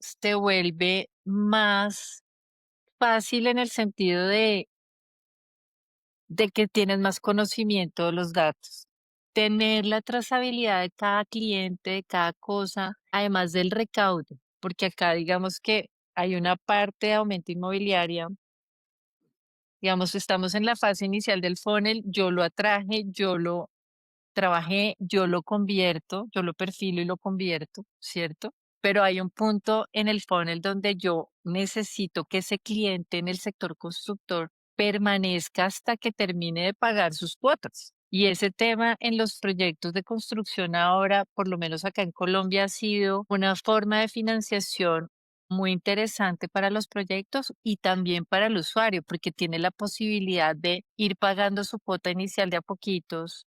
se vuelve más fácil en el sentido de que tienes más conocimiento de los datos. Tener la trazabilidad de cada cliente, de cada cosa, además del recaudo, porque acá digamos que hay una parte de aumento inmobiliaria. Digamos, estamos en la fase inicial del funnel, yo lo atraje, yo lo trabajé, yo lo convierto, yo lo perfilo y lo convierto, ¿cierto? Pero hay un punto en el funnel donde yo necesito que ese cliente en el sector constructor permanezca hasta que termine de pagar sus cuotas. Y ese tema en los proyectos de construcción ahora, por lo menos acá en Colombia, ha sido una forma de financiación muy interesante para los proyectos y también para el usuario, porque tiene la posibilidad de ir pagando su cuota inicial de a poquitos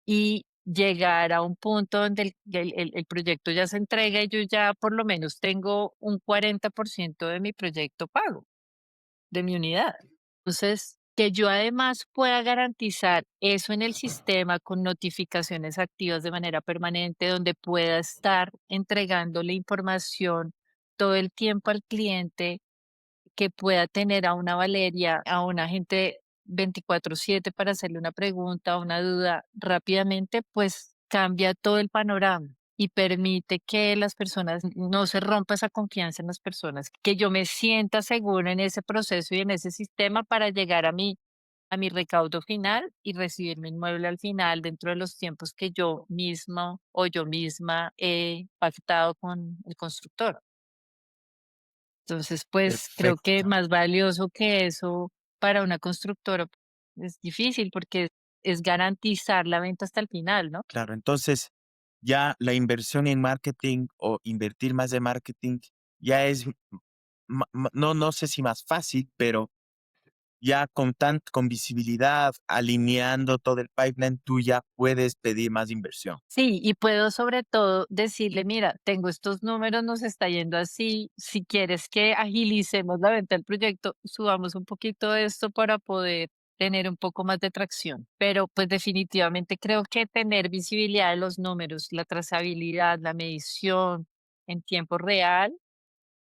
y llegar a un punto donde el proyecto ya se entrega y yo ya por lo menos tengo un 40% de mi proyecto pago, de mi unidad. Entonces, que yo además pueda garantizar eso en el sistema con notificaciones activas de manera permanente, donde pueda estar entregándole información todo el tiempo al cliente, que pueda tener a una Valeria, a un agente 24/7 para hacerle una pregunta o una duda rápidamente, pues cambia todo el panorama y permite que las personas no se rompa esa confianza en las personas, que yo me sienta segura en ese proceso y en ese sistema para llegar a mi recaudo final y recibir mi inmueble al final dentro de los tiempos que yo mismo o yo misma he pactado con el constructor. Entonces, pues creo que Perfecto, más valioso que eso para una constructora es difícil porque es garantizar la venta hasta el final, ¿no? claro. Entonces, ya la inversión en marketing o invertir más de marketing ya es, no sé si más fácil, pero ya con visibilidad, alineando todo el pipeline, tú ya puedes pedir más inversión. Sí, y puedo sobre todo decirle, mira, tengo estos números, nos está yendo así, si quieres que agilicemos la venta del proyecto, subamos un poquito esto para poder tener un poco más de tracción. Pero pues definitivamente creo que tener visibilidad de los números, la trazabilidad, la medición en tiempo real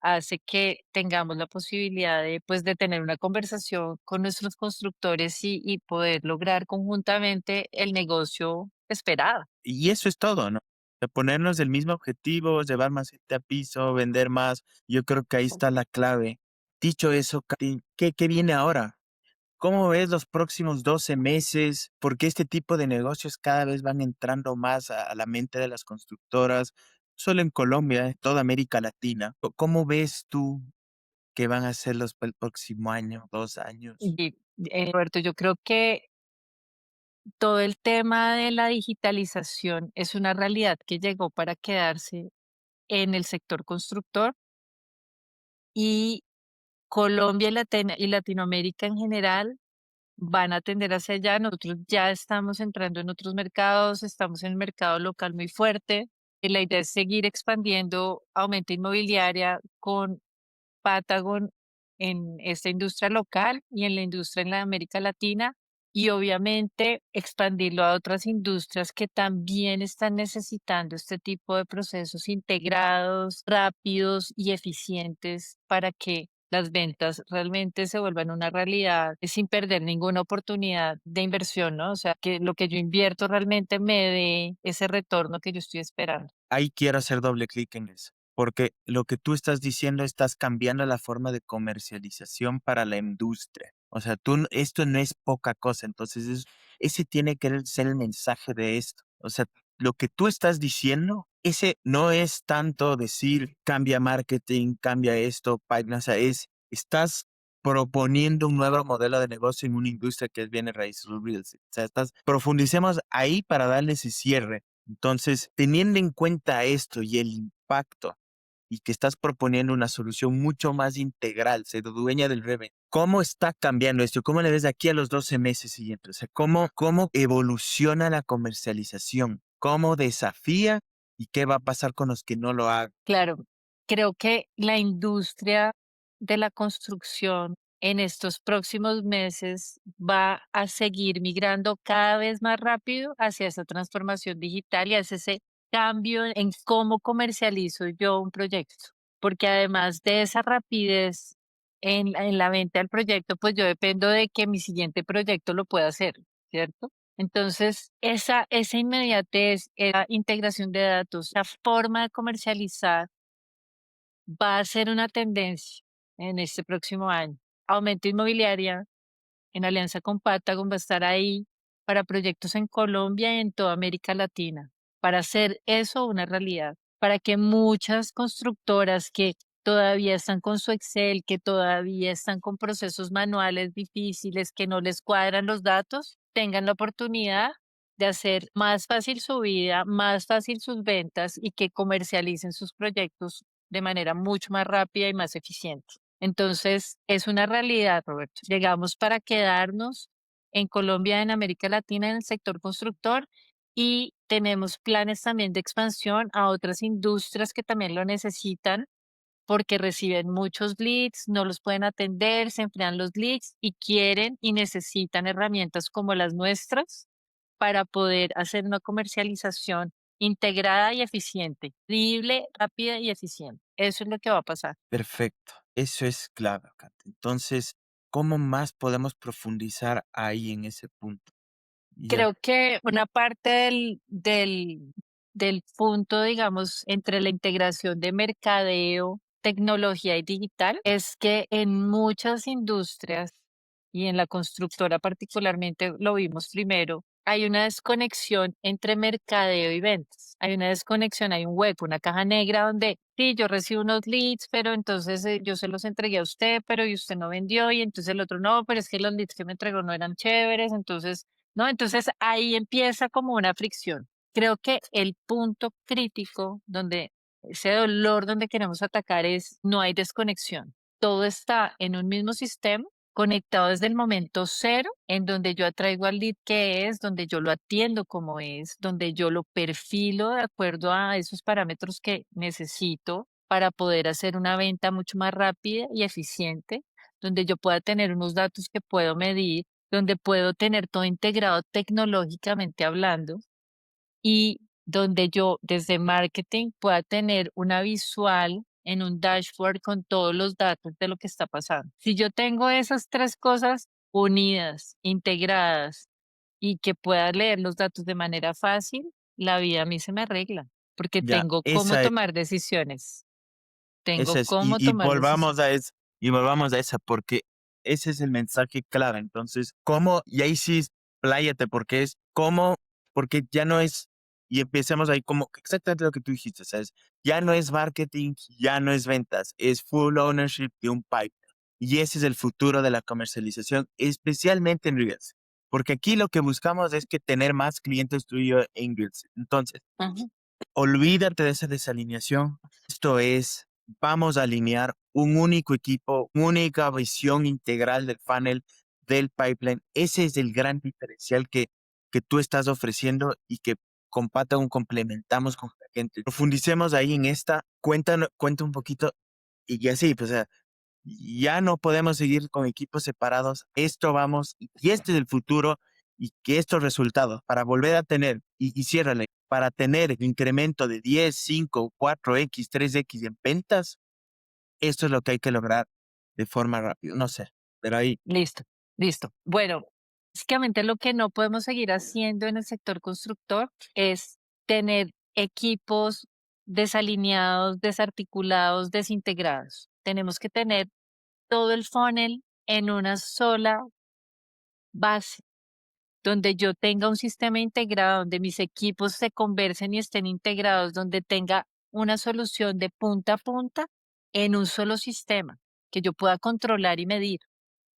hace que tengamos la posibilidad de, pues, de tener una conversación con nuestros constructores y poder lograr conjuntamente el negocio esperado. Y eso es todo, ¿no? De ponernos el mismo objetivo, llevar más gente a piso, vender más. Yo creo que ahí está la clave. Dicho eso, Katy, ¿qué viene ahora? ¿Cómo ves los próximos 12 meses? Porque este tipo de negocios cada vez van entrando más a la mente de las constructoras, solo en Colombia, en toda América Latina. ¿Cómo ves tú que van a ser el próximo año, 2 años? Y, Roberto, yo creo que todo el tema de la digitalización es una realidad que llegó para quedarse en el sector constructor y Colombia y Latinoamérica en general van a tender hacia allá. Nosotros ya estamos entrando en otros mercados, estamos en el mercado local muy fuerte. Y la idea es seguir expandiendo aumento inmobiliaria con Patagon en esta industria local y en la industria en la América Latina y obviamente expandirlo a otras industrias que también están necesitando este tipo de procesos integrados, rápidos y eficientes para que las ventas realmente se vuelvan una realidad sin perder ninguna oportunidad de inversión, ¿no? O sea, que lo que yo invierto realmente me dé ese retorno que yo estoy esperando. Ahí quiero hacer doble clic en eso, porque lo que tú estás diciendo, estás cambiando la forma de comercialización para la industria. O sea, esto no es poca cosa, entonces ese tiene que ser el mensaje de esto. O sea, lo que tú estás diciendo, ese no es tanto decir cambia marketing, cambia esto, página, o sea, estás proponiendo un nuevo modelo de negocio en una industria que es bienes raíces, real estate. O sea, profundicemos ahí para darle ese cierre. Entonces, teniendo en cuenta esto y el impacto y que estás proponiendo una solución mucho más integral, ser dueña del revenue, ¿cómo está cambiando esto? ¿Cómo le ves de aquí a los 12 meses siguientes? O sea, ¿cómo evoluciona la comercialización? ¿Cómo desafía? ¿Y qué va a pasar con los que no lo hagan? Claro, creo que la industria de la construcción en estos próximos meses va a seguir migrando cada vez más rápido hacia esa transformación digital y hacia ese cambio en cómo comercializo yo un proyecto. Porque además de esa rapidez en la venta del proyecto, pues yo dependo de que mi siguiente proyecto lo pueda hacer, ¿cierto? Entonces, esa inmediatez, esa integración de datos, la forma de comercializar va a ser una tendencia en este próximo año. Aumento inmobiliaria, en alianza con Patagon, va a estar ahí para proyectos en Colombia y en toda América Latina, para hacer eso una realidad, para que muchas constructoras que todavía están con su Excel, que todavía están con procesos manuales difíciles, que no les cuadran los datos, tengan la oportunidad de hacer más fácil su vida, más fácil sus ventas y que comercialicen sus proyectos de manera mucho más rápida y más eficiente. Entonces, es una realidad, Roberto. Llegamos para quedarnos en Colombia, en América Latina, en el sector constructor y tenemos planes también de expansión a otras industrias que también lo necesitan porque reciben muchos leads, no los pueden atender, se enfrian los leads y quieren y necesitan herramientas como las nuestras para poder hacer una comercialización integrada y eficiente, creíble, rápida y eficiente. Eso es lo que va a pasar. Perfecto, eso es clave, Kat. Entonces, ¿cómo más podemos profundizar ahí en ese punto? Ya, Creo que una parte del punto, digamos, entre la integración de mercadeo, tecnología y digital, es que en muchas industrias, y en la constructora particularmente lo vimos primero, hay una desconexión entre mercadeo y ventas. Hay una desconexión, hay un hueco, una caja negra donde sí, yo recibo unos leads, pero entonces yo se los entregué a usted, pero y usted no vendió, y entonces el otro no, pero es que los leads que me entregó no eran chéveres, entonces ¿no? Entonces ahí empieza como una fricción. Creo que el punto crítico donde ese dolor donde queremos atacar es no hay desconexión. Todo está en un mismo sistema, conectado desde el momento cero, en donde yo atraigo al lead que es, donde yo lo atiendo como es, donde yo lo perfilo de acuerdo a esos parámetros que necesito para poder hacer una venta mucho más rápida y eficiente, donde yo pueda tener unos datos que puedo medir donde puedo tener todo integrado tecnológicamente hablando y donde yo desde marketing pueda tener una visual en un dashboard con todos los datos de lo que está pasando. Si yo tengo esas tres cosas unidas, integradas y que pueda leer los datos de manera fácil, la vida a mí se me arregla porque ya, tengo cómo tomar decisiones. Tengo esa es, cómo tomar decisiones. y volvamos a esa, porque ese es el mensaje clave. Entonces, ¿cómo? Y ahí sí, pláyate, porque es cómo, porque ya no es, y empecemos ahí como exactamente lo que tú dijiste, ¿sabes? Ya no es marketing, ya no es ventas, es full ownership de un pipe. Y ese es el futuro de la comercialización, especialmente en Reels. Porque aquí lo que buscamos es que tener más clientes tuyos en Reels. Entonces, Ajá. olvídate de esa desalineación. Esto es, vamos a alinear un único equipo, única visión integral del funnel, del pipeline. Ese es el gran diferencial que tú estás ofreciendo y que con Patagon complementamos con la gente. Profundicemos ahí en esta, cuenta un poquito y ya sí, pues, o sea, ya no podemos seguir con equipos separados. Esto vamos, y este es el futuro y que estos resultados para volver a tener, y ciérrale, para tener incremento de 10, 5, 4x, 3x en ventas, esto es lo que hay que lograr de forma rápida. No sé, pero ahí, Listo, listo. Bueno, básicamente lo que no podemos seguir haciendo en el sector constructor es tener equipos desalineados, desarticulados, desintegrados. Tenemos que tener todo el funnel en una sola base, donde yo tenga un sistema integrado, donde mis equipos se conversen y estén integrados, donde tenga una solución de punta a punta en un solo sistema que yo pueda controlar y medir.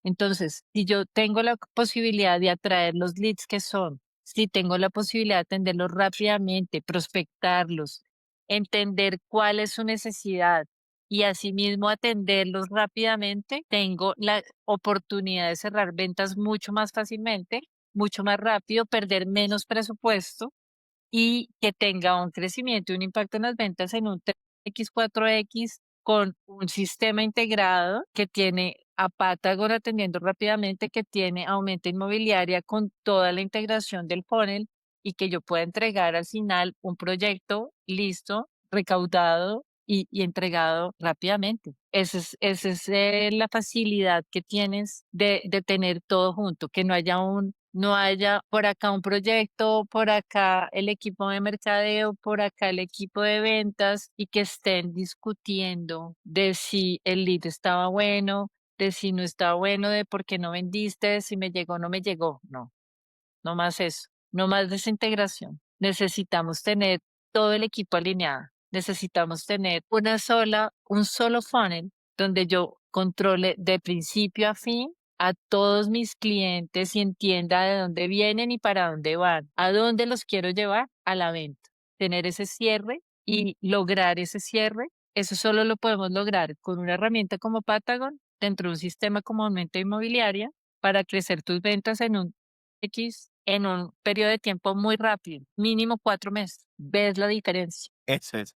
Entonces, si yo tengo la posibilidad de atraer los leads que son, si tengo la posibilidad de atenderlos rápidamente, prospectarlos, entender cuál es su necesidad y asimismo atenderlos rápidamente, tengo la oportunidad de cerrar ventas mucho más fácilmente, mucho más rápido, perder menos presupuesto y que tenga un crecimiento y un impacto en las ventas en un 3x, 4x con un sistema integrado que tiene a Patagon atendiendo rápidamente, que tiene Aumenta Inmobiliaria con toda la integración del funnel y que yo pueda entregar al final un proyecto listo, recaudado y entregado rápidamente. Esa es la facilidad que tienes de tener todo junto, que no haya por acá un proyecto, por acá el equipo de mercadeo, por acá el equipo de ventas y que estén discutiendo de si el lead estaba bueno, de si no estaba bueno, de por qué no vendiste, de si me llegó o no me llegó. No, no más eso, no más desintegración. Necesitamos tener todo el equipo alineado. Necesitamos tener un solo funnel donde yo controle de principio a fin a todos mis clientes y entienda de dónde vienen y para dónde van, a dónde los quiero llevar a la venta. Tener ese cierre y lograr ese cierre, eso solo lo podemos lograr con una herramienta como Patagon dentro de un sistema como Aumento Inmobiliaria para crecer tus ventas en un X en un periodo de tiempo muy rápido, mínimo 4 meses. ¿Ves la diferencia? eso es.